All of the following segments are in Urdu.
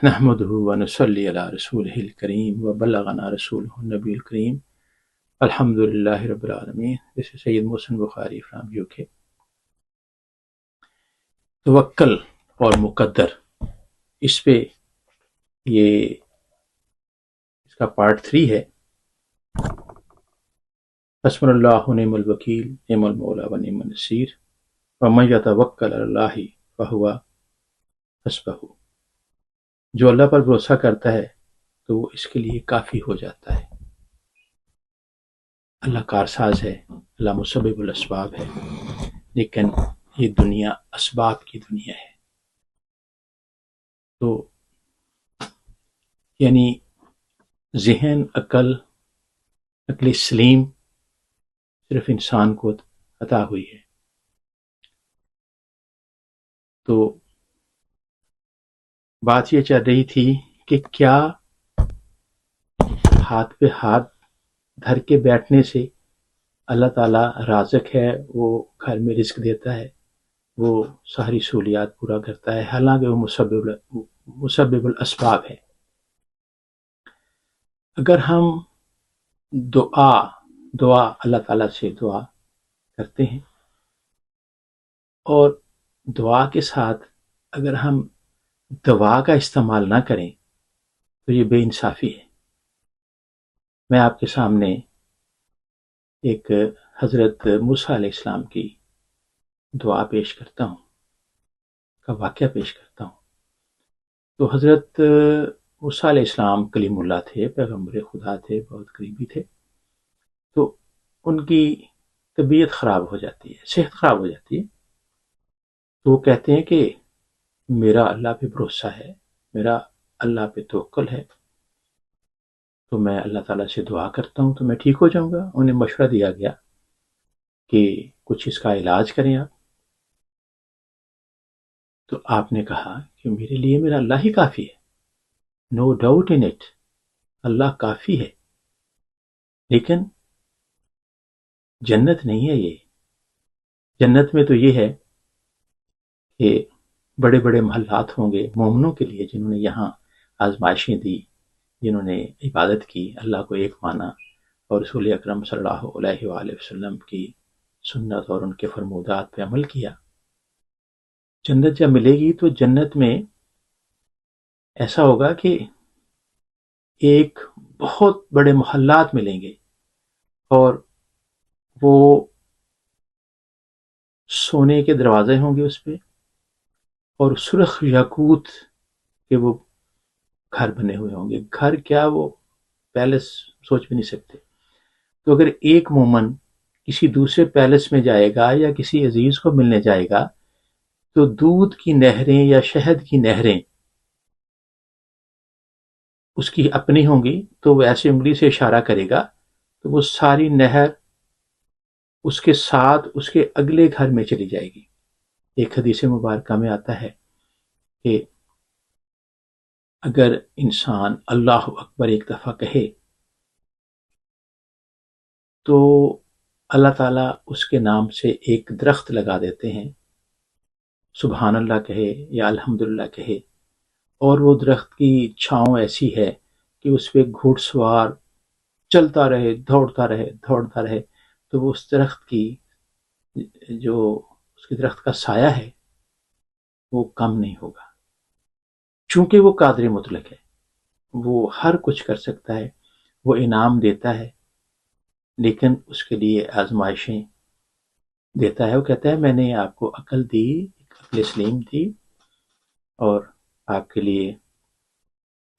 نحمده ونصلي على رسوله الكريم وبلغنا رسوله النبي الكريم الحمد للہ رب العالمین. This is Sayyid Mohsin Bukhari from UK. توکل اور مقدر، اس پہ یہ اس کا پارٹ 3 ہے. حسبنا اللہ نعم الوکیل نعم المولا و نعم النصیر ومن یتوکل علی اللہ فہو حسبہ. جو اللہ پر بھروسہ کرتا ہے تو وہ اس کے لیے کافی ہو جاتا ہے. اللہ کارساز ہے، اللہ مسبب الاسباب ہے، لیکن یہ دنیا اسباب کی دنیا ہے. تو یعنی ذہن، عقل سلیم صرف انسان کو عطا ہوئی ہے. تو بات یہ چل رہی تھی کہ کیا ہاتھ پہ ہاتھ دھر کے بیٹھنے سے اللہ تعالیٰ رازق ہے، وہ گھر میں رزق دیتا ہے، وہ ساری سہولیات پورا کرتا ہے، حالانکہ وہ مسبب الاسباب ہے. اگر ہم دعا اللہ تعالیٰ سے دعا کرتے ہیں اور دعا کے ساتھ اگر ہم دوا کا استعمال نہ کریں تو یہ بے انصافی ہے. میں آپ کے سامنے ایک حضرت موسیٰ علیہ السلام کی دعا پیش کرتا ہوں، کا واقعہ پیش کرتا ہوں. تو حضرت موسیٰ علیہ السلام کلیم اللہ تھے، پیغمبر خدا تھے، بہت قریبی تھے. تو ان کی طبیعت خراب ہو جاتی ہے، صحت خراب ہو جاتی ہے. تو وہ کہتے ہیں کہ میرا اللہ پہ بھروسہ ہے، میرا اللہ پہ توکل ہے، تو میں اللہ تعالیٰ سے دعا کرتا ہوں تو میں ٹھیک ہو جاؤں گا. انہیں مشورہ دیا گیا کہ کچھ اس کا علاج کریں آپ. تو آپ نے کہا کہ میرے لیے میرا اللہ ہی کافی ہے، نو ڈاؤٹ ان اٹ، اللہ کافی ہے. لیکن جنت نہیں ہے یہ. جنت میں تو یہ ہے کہ بڑے بڑے محلات ہوں گے مومنوں کے لیے، جنہوں نے یہاں آزمائشیں دی، جنہوں نے عبادت کی، اللہ کو ایک مانا اور رسول اکرم صلی اللہ علیہ وآلہ وسلم کی سنت اور ان کے فرمودات پہ عمل کیا. جنت جب ملے گی تو جنت میں ایسا ہوگا کہ ایک بہت بڑے محلات ملیں گے اور وہ سونے کے دروازے ہوں گے اس پہ، اور سرخ یاقوت کے وہ گھر بنے ہوئے ہوں گے. گھر کیا، وہ پیلس سوچ بھی نہیں سکتے. تو اگر ایک مومن کسی دوسرے پیلس میں جائے گا یا کسی عزیز کو ملنے جائے گا تو دودھ کی نہریں یا شہد کی نہریں اس کی اپنی ہوں گی، تو وہ ایسے انگلی سے اشارہ کرے گا تو وہ ساری نہر اس کے ساتھ اس کے اگلے گھر میں چلی جائے گی. ایک حدیث مبارکہ میں آتا ہے کہ اگر انسان اللہ اکبر ایک دفعہ کہے تو اللہ تعالیٰ اس کے نام سے ایک درخت لگا دیتے ہیں. سبحان اللہ کہے یا الحمدللہ کہے، اور وہ درخت کی چھاؤں ایسی ہے کہ اس پہ گھوڑ سوار چلتا رہے، دوڑتا رہے تو وہ اس درخت کی جو اس کے درخت کا سایہ ہے وہ کم نہیں ہوگا. چونکہ وہ قادر مطلق ہے، وہ ہر کچھ کر سکتا ہے، وہ انعام دیتا ہے، لیکن اس کے لیے آزمائشیں دیتا ہے. وہ کہتا ہے میں نے آپ کو عقل دی، عقل سلیم دی، اور آپ کے لیے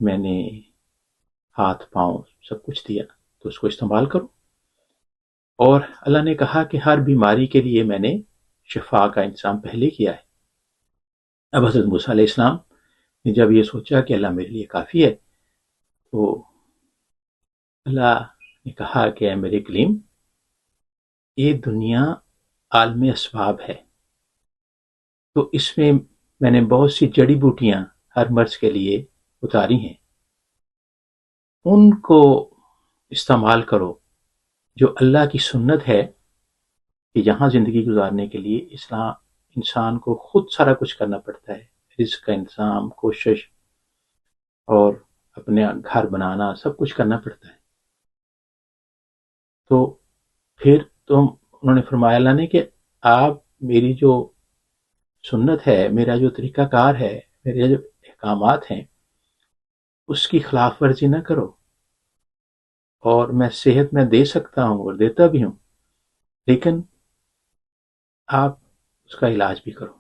میں نے ہاتھ پاؤں سب کچھ دیا، تو اس کو استعمال کرو. اور اللہ نے کہا کہ ہر بیماری کے لیے میں نے شفا کا انتظام پہلے کیا ہے. اب حضرت موسیٰ علیہ السلام نے جب یہ سوچا کہ اللہ میرے لیے کافی ہے، تو اللہ نے کہا کہ اے میرے کلیم، یہ دنیا عالم اسباب ہے، تو اس میں نے بہت سی جڑی بوٹیاں ہر مرض کے لیے اتاری ہیں، ان کو استعمال کرو. جو اللہ کی سنت ہے کہ یہاں زندگی گزارنے کے لیے انسان کو خود سارا کچھ کرنا پڑتا ہے، رزق کا انتظام، کوشش. اور اپنے گھر بنانا سب کچھ کرنا پڑتا ہے. تو پھر انہوں نے فرمایا اللہ نے کہ آپ میری جو سنت ہے، میرا جو طریقہ کار ہے، میرے جو احکامات ہیں، اس کی خلاف ورزی نہ کرو. اور میں صحت میں دے سکتا ہوں اور دیتا بھی ہوں، لیکن آپ اس کا علاج بھی کرو.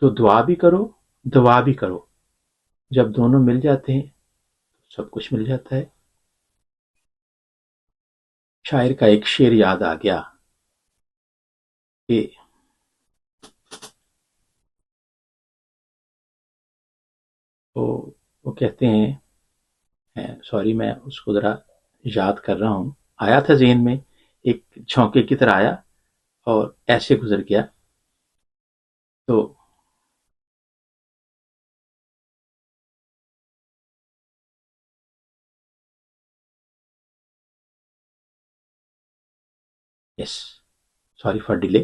تو دعا بھی کرو، دوا بھی کرو. جب دونوں مل جاتے ہیں تو سب کچھ مل جاتا ہے. شاعر کا ایک شعر یاد آ گیا کہ وہ کہتے ہیں، سوری میں اس کو ذرا یاد کر رہا ہوں، آیا تھا ذہن میں، ایک جھونکے کی طرح آیا اور ایسے گزر گیا. تو یس، سوری فار ڈیلے.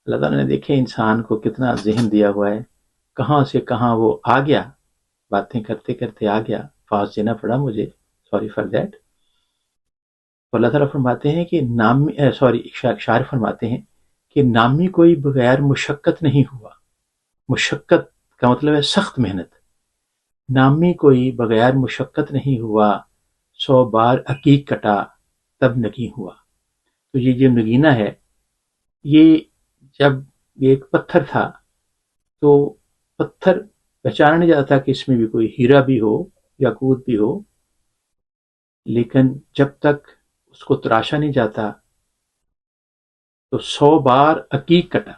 اللہ تعالیٰ نے دیکھے انسان کو کتنا ذہن دیا ہوا ہے، کہاں سے کہاں وہ آ گیا، باتیں کرتے کرتے آ گیا، فاس دینا پڑا مجھے، سوری فار دیٹ. تو اللہ تعالیٰ فرماتے ہیں کہ شاعر فرماتے ہیں کہ نامی کوئی بغیر مشقت نہیں ہوا. مشقت کا مطلب ہے سخت محنت. نامی کوئی بغیر مشقت نہیں ہوا، 100 بار عقیق کٹا تب نگیں ہوا. تو یہ جو نگینہ ہے، یہ جب یہ ایک پتھر تھا تو پتھر پہچانا نہیں جاتا تھا کہ اس میں بھی کوئی ہیرا بھی ہو، یاقوت بھی ہو، لیکن جب تک اس کو تراشا نہیں جاتا تو 100 بار عقیق کٹا،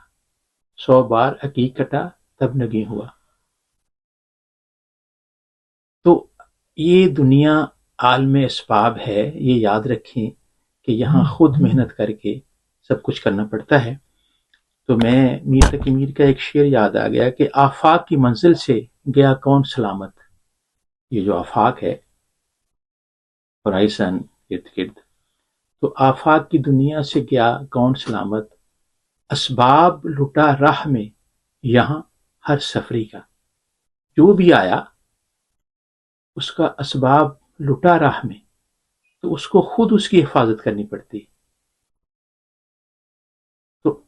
100 بار عقیق کٹا تب نگیں ہوا. تو یہ دنیا عالم اسباب ہے، یہ یاد رکھیں کہ یہاں خود محنت کر کے سب کچھ کرنا پڑتا ہے. تو میں میر تقی میر کا ایک شعر یاد آ گیا کہ آفاق کی منزل سے گیا کون سلامت. یہ جو آفاق ہے، ہورائزن، ارد گرد، تو آفاق کی دنیا سے گیا کون سلامت، اسباب لٹا راہ میں یہاں ہر سفری کا. جو بھی آیا اس کا اسباب لٹا راہ میں، تو اس کو خود اس کی حفاظت کرنی پڑتی. تو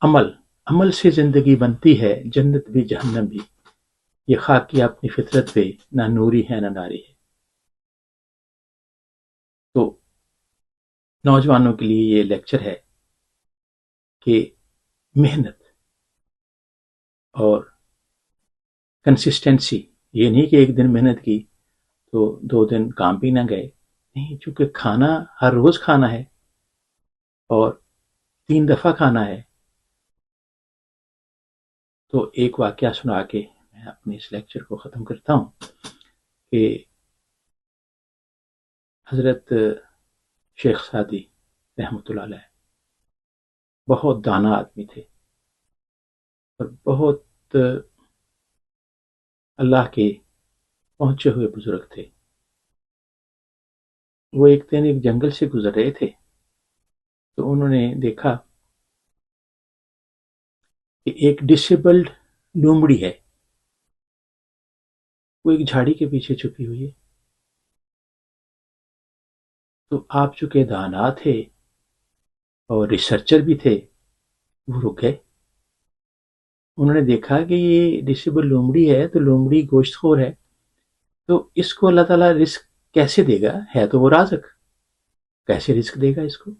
عمل سے زندگی بنتی ہے، جنت بھی جہنم بھی. یہ خاکی اپنی فطرت پہ نہ نوری ہے نہ ناری ہے. تو نوجوانوں کے لیے یہ لیکچر ہے کہ محنت اور کنسسٹنسی، یہ نہیں کہ ایک دن محنت کی تو 2 دن کام بھی نہ گئے. نہیں، چونکہ کھانا ہر روز کھانا ہے اور 3 دفعہ کھانا ہے. تو ایک واقعہ سنا کے میں اپنے اس لیکچر کو ختم کرتا ہوں کہ حضرت شیخ سعدی رحمۃ اللہ علیہ بہت دانا آدمی تھے اور بہت اللہ کے پہنچے ہوئے بزرگ تھے. وہ ایک دن ایک جنگل سے گزر رہے تھے تو انہوں نے دیکھا کہ ایک ڈسیبلڈ لومڑی ہے، وہ ایک جھاڑی کے پیچھے چھپی ہوئی ہے. تو آپ چونکہ دانا تھے اور ریسرچر بھی تھے، وہ رک گئے. انہوں نے دیکھا کہ یہ ڈسیبل لومڑی ہے تو لومڑی گوشت خور ہے، تو اس کو اللہ تعالیٰ رزق کیسے دے گا، ہے تو وہ رازق، کیسے رزق دے گا اس کو.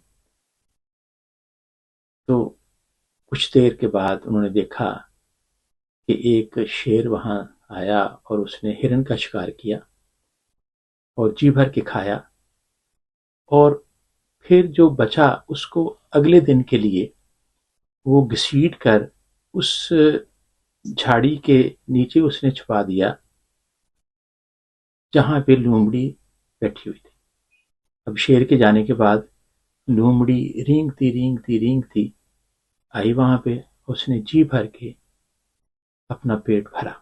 تو کچھ دیر کے بعد انہوں نے دیکھا کہ ایک شیر وہاں آیا اور اس نے ہرن کا شکار کیا اور جی بھر کے کھایا، اور پھر جو بچا اس کو اگلے دن کے لیے وہ گھسیٹ کر اس جھاڑی کے نیچے اس نے چھپا دیا جہاں پہ لومڑی بیٹھی ہوئی تھی. اب شیر کے جانے کے بعد لومڑی رینگتی آئی وہاں پہ، اس نے جی بھر کے اپنا پیٹ بھرا.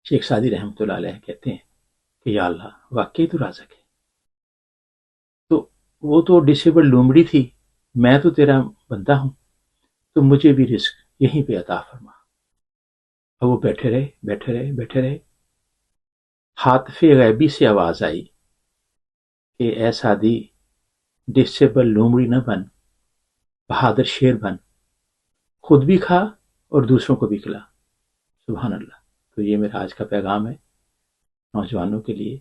شیخ سعدی رحمۃ اللہ علیہ کہتے ہیں کہ یا اللہ، واقعی تو رازق ہے. تو وہ تو ڈسیبل لومڑی تھی، میں تو تیرا بندہ ہوں، تو مجھے بھی رزق یہیں پہ عطا فرما. اور وہ بیٹھے رہے. حاطف غیبی سے آواز آئی کہ اے سعدی، ڈسیبل لومڑی نہ بن، بہادر شیر بن، خود بھی کھا اور دوسروں کو بھی کھلا۔ سبحان اللہ۔ تو یہ میرا آج کا پیغام ہے نوجوانوں کے لیے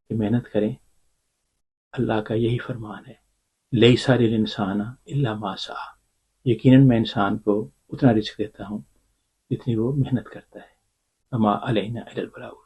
کہ محنت کریں، اللہ کا یہی فرمان ہے، لیس للانسان الا ما سعی، یقیناً میں انسان کو اتنا رزق دیتا ہوں جتنی وہ محنت کرتا ہے، وما علینا الا البلاغ۔